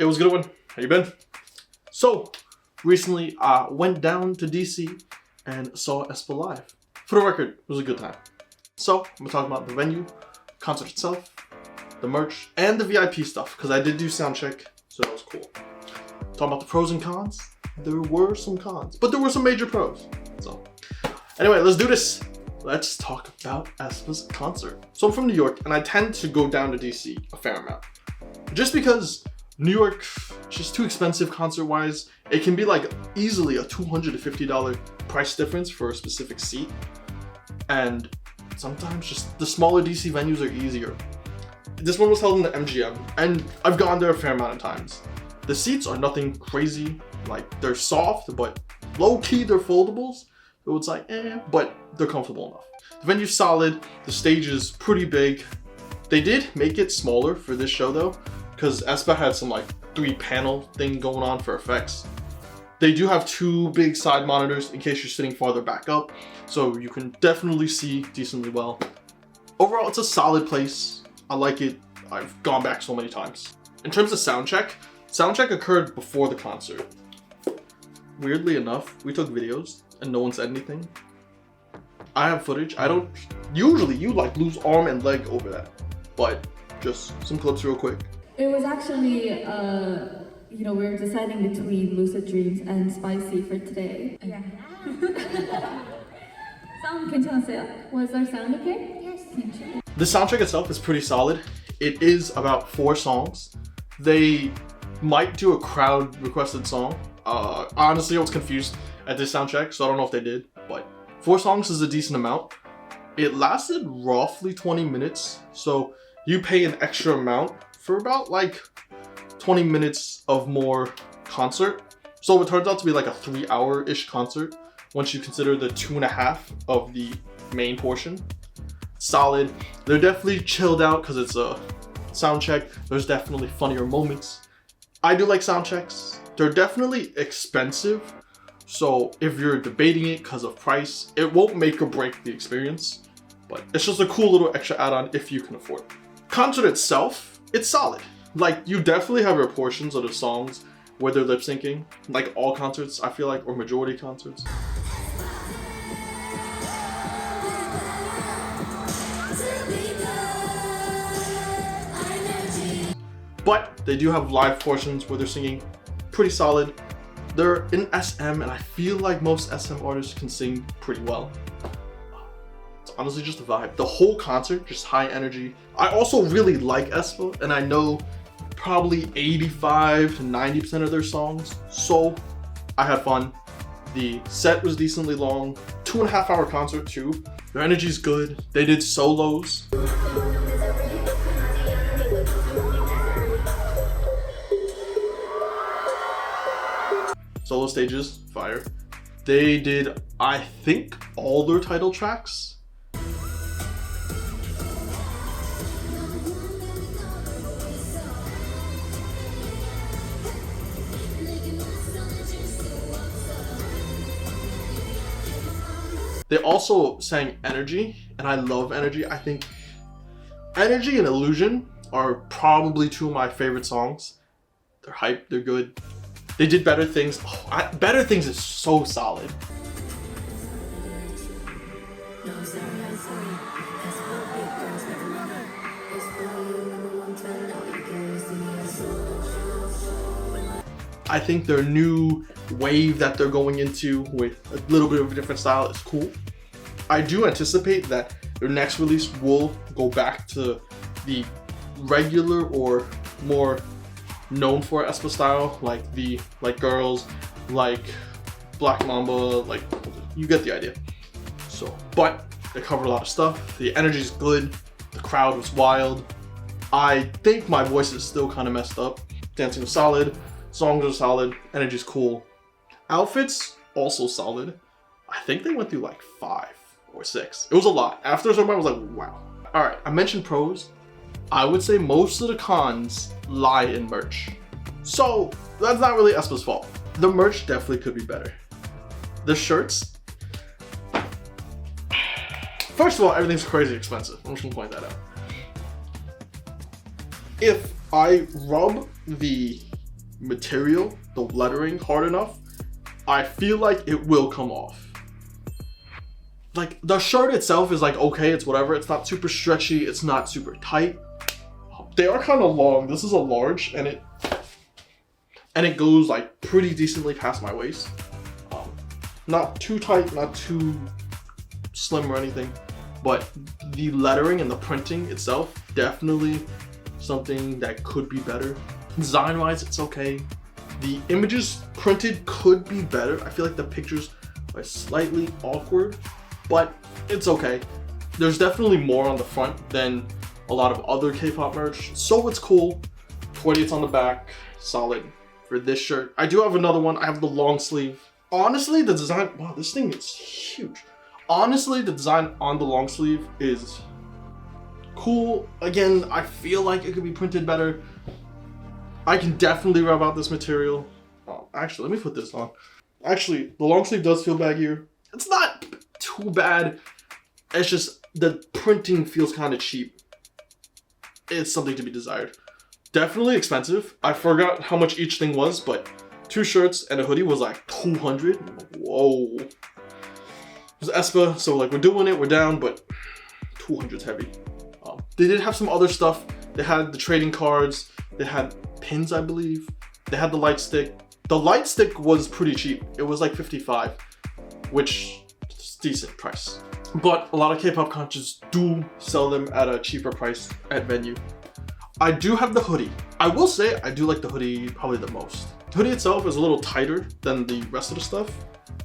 It was a good one. How you been? So, recently I went down to DC and saw Aespa live. For the record, it was a good time. So, I'm gonna talk about the venue, concert itself, the merch, and the VIP stuff, because I did do sound check, so that was cool. Talking about the pros and cons, there were some cons, but there were some major pros. So, anyway, let's do this. Let's talk about Aespa's concert. So I'm from New York, and I tend to go down to DC a fair amount. Just because New York, just too expensive concert-wise. It can be like easily a $250 price difference for a specific seat. And sometimes just the smaller DC venues are easier. This one was held in the MGM, and I've gone there a fair amount of times. The seats are nothing crazy, like they're soft, but low-key they're foldables. So it's like, but they're comfortable enough. The venue's solid, the stage is pretty big. They did make it smaller for this show though, because Aespa had some like 3-panel thing going on for effects. They do have 2 big side monitors in case you're sitting farther back up, so you can definitely see decently well. Overall, it's a solid place. I like it. I've gone back so many times. In terms of soundcheck occurred before the concert. Weirdly enough, we took videos and no one said anything. I have footage. I don't usually, you like lose arm and leg over that, but just some clips real quick. It was actually, we were deciding between Lucid Dreams and Spicy for today. Yeah. Sound 괜찮았어요? Was our sound okay? Yes. The soundtrack itself is pretty solid. It is about 4 songs. They might do a crowd requested song. Honestly, I was confused at this soundtrack, so I don't know if they did, but 4 songs is a decent amount. It lasted roughly 20 minutes, so you pay an extra amount for about like 20 minutes of more concert. So it turns out to be like a 3-hour-ish concert once you consider the 2.5 of the main portion. Solid. They're definitely chilled out because it's a sound check. There's definitely funnier moments. I do like sound checks. They're definitely expensive. So if you're debating it because of price, it won't make or break the experience. But it's just a cool little extra add-on if you can afford it. Concert itself, it's solid. Like, you definitely have your portions of the songs where they're lip syncing. Like all concerts, I feel like, or majority concerts. But they do have live portions where they're singing pretty solid. They're in SM, and I feel like most SM artists can sing pretty well. It's honestly just a vibe. The whole concert, just high energy. I also really like Aespa, and I know probably 85 to 90% of their songs, so I had fun. The set was decently long, 2.5-hour concert too. Their energy's good. They did solos. Solo stages, fire. They did, I think, all their title tracks. They also sang Energy, and I love Energy. I think Energy and Illusion are probably 2 of my favorite songs. They're hype, they're good. They did Better Things. Oh, Better Things is so solid. I think their new wave that they're going into with a little bit of a different style is cool. I do anticipate that their next release will go back to the regular or more known for Aespa style, like Girls, like Black Mamba, like you get the idea. So, but they cover a lot of stuff. The energy's good. The crowd was wild. I think my voice is still kind of messed up. Dancing was solid. Songs are solid. Energy's cool. Outfits also solid. I think they went through like 5 or 6. It was a lot. After a certain point, I was like, wow. All right, I mentioned pros. I would say most of the cons lie in merch. So that's not really Aespa's fault. The merch definitely could be better. The shirts. First of all, everything's crazy expensive. I'm just gonna point that out. If I rub the material, the lettering hard enough, I feel like it will come off. Like the shirt itself is like okay, it's whatever. It's not super stretchy, it's not super tight. They are kind of long. This is a large, and it goes like pretty decently past my waist. Not too tight, not too slim or anything, but the lettering and the printing itself, definitely something that could be better. Design wise, it's okay. The images printed could be better. I feel like the pictures are slightly awkward, but it's okay. There's definitely more on the front than a lot of other K-pop merch, so it's cool. 28s on the back, solid for this shirt. I do have another one. I have the long sleeve. Honestly, the design, wow, this thing is huge. Honestly, the design on the long sleeve is cool. Again, I feel like it could be printed better. I can definitely rub out this material. Oh, actually, let me put this on. Actually, the long sleeve does feel baggier. It's not too bad. It's just the printing feels kind of cheap. It's something to be desired. Definitely expensive. I forgot how much each thing was, but 2 shirts and a hoodie was like 200. Whoa. It was Aespa, so like we're doing it, we're down, but 200's heavy. They did have some other stuff. They had the trading cards. They had pins, I believe. They had the light stick. The light stick was pretty cheap. It was like 55, which is a decent price. But a lot of K-pop concerts do sell them at a cheaper price at Venue. I do have the hoodie. I will say I do like the hoodie probably the most. The hoodie itself is a little tighter than the rest of the stuff,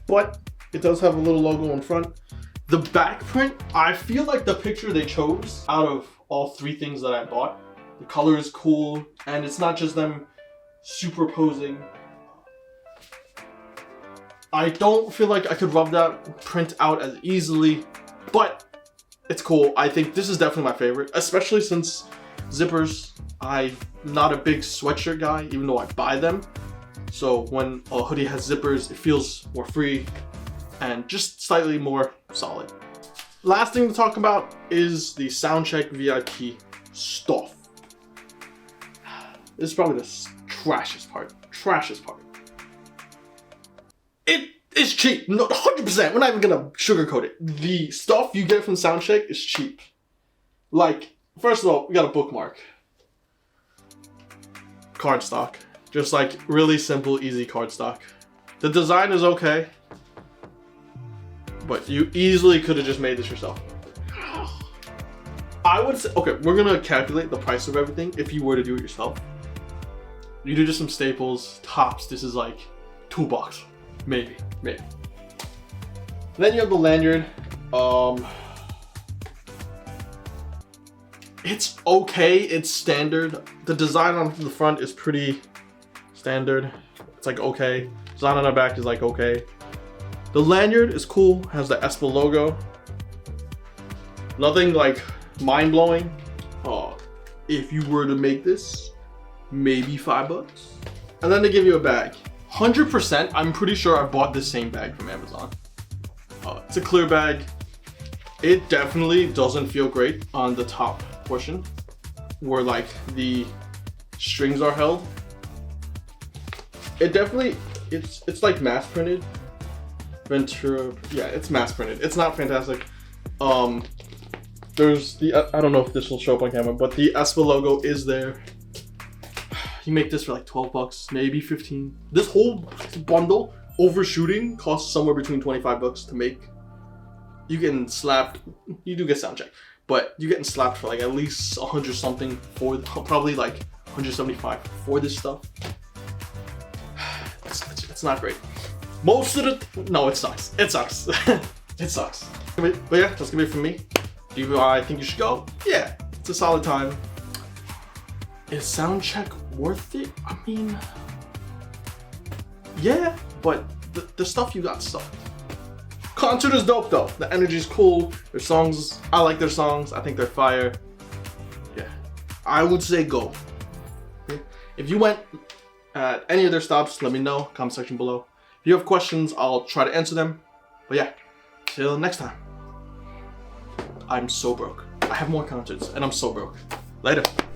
but it does have a little logo in front. The back print, I feel like the picture they chose out of all 3 things that I bought, the color is cool, and it's not just them superposing. I don't feel like I could rub that print out as easily, but it's cool. I think this is definitely my favorite, especially since zippers. I'm not a big sweatshirt guy, even though I buy them. So when a hoodie has zippers, it feels more free and just slightly more solid. Last thing to talk about is the Soundcheck VIP stuff. This is probably the trashiest part. It is cheap. No, 100%. We're not even gonna sugarcoat it. The stuff you get from Soundcheck is cheap. Like, first of all, we got a bookmark. Cardstock. Just like really simple, easy cardstock. The design is okay, but you easily could have just made this yourself. I would say, okay, we're gonna calculate the price of everything if you were to do it yourself. You do just some staples, tops, this is like $2. Maybe. Then you have the lanyard. It's okay, it's standard. The design on the front is pretty standard. It's like okay. Design on the back is like okay. The lanyard is cool, has the Aespa logo. Nothing like mind-blowing. If you were to make this, maybe $5. And then they give you a bag. 100%, I'm pretty sure I bought this same bag from Amazon. It's a clear bag. It definitely doesn't feel great on the top portion where like the strings are held. It definitely, it's like mass printed. Ventura, yeah, it's mass printed. It's not fantastic. There's the, I don't know if this will show up on camera, but the Aespa logo is there. You make this for like $12, maybe 15. This whole bundle, overshooting, costs somewhere between $25 to make. You getting slapped, you do get Soundcheck, but you're getting slapped for like at least 100 something for, probably like 175 for this stuff. It's not great. Most of the, no, it sucks. It sucks. It sucks. But yeah, that's gonna be it from me. Do I think you should go? Yeah, it's a solid time. Is Soundcheck worth it? I mean, yeah, but the stuff you got sucked. Concert is dope though. The energy's cool. Their songs, I like their songs. I think they're fire. Yeah, I would say go. If you went at any of their stops, let me know. Comment section below. If you have questions, I'll try to answer them. But yeah, till next time. I'm so broke. I have more concerts and I'm so broke. Later.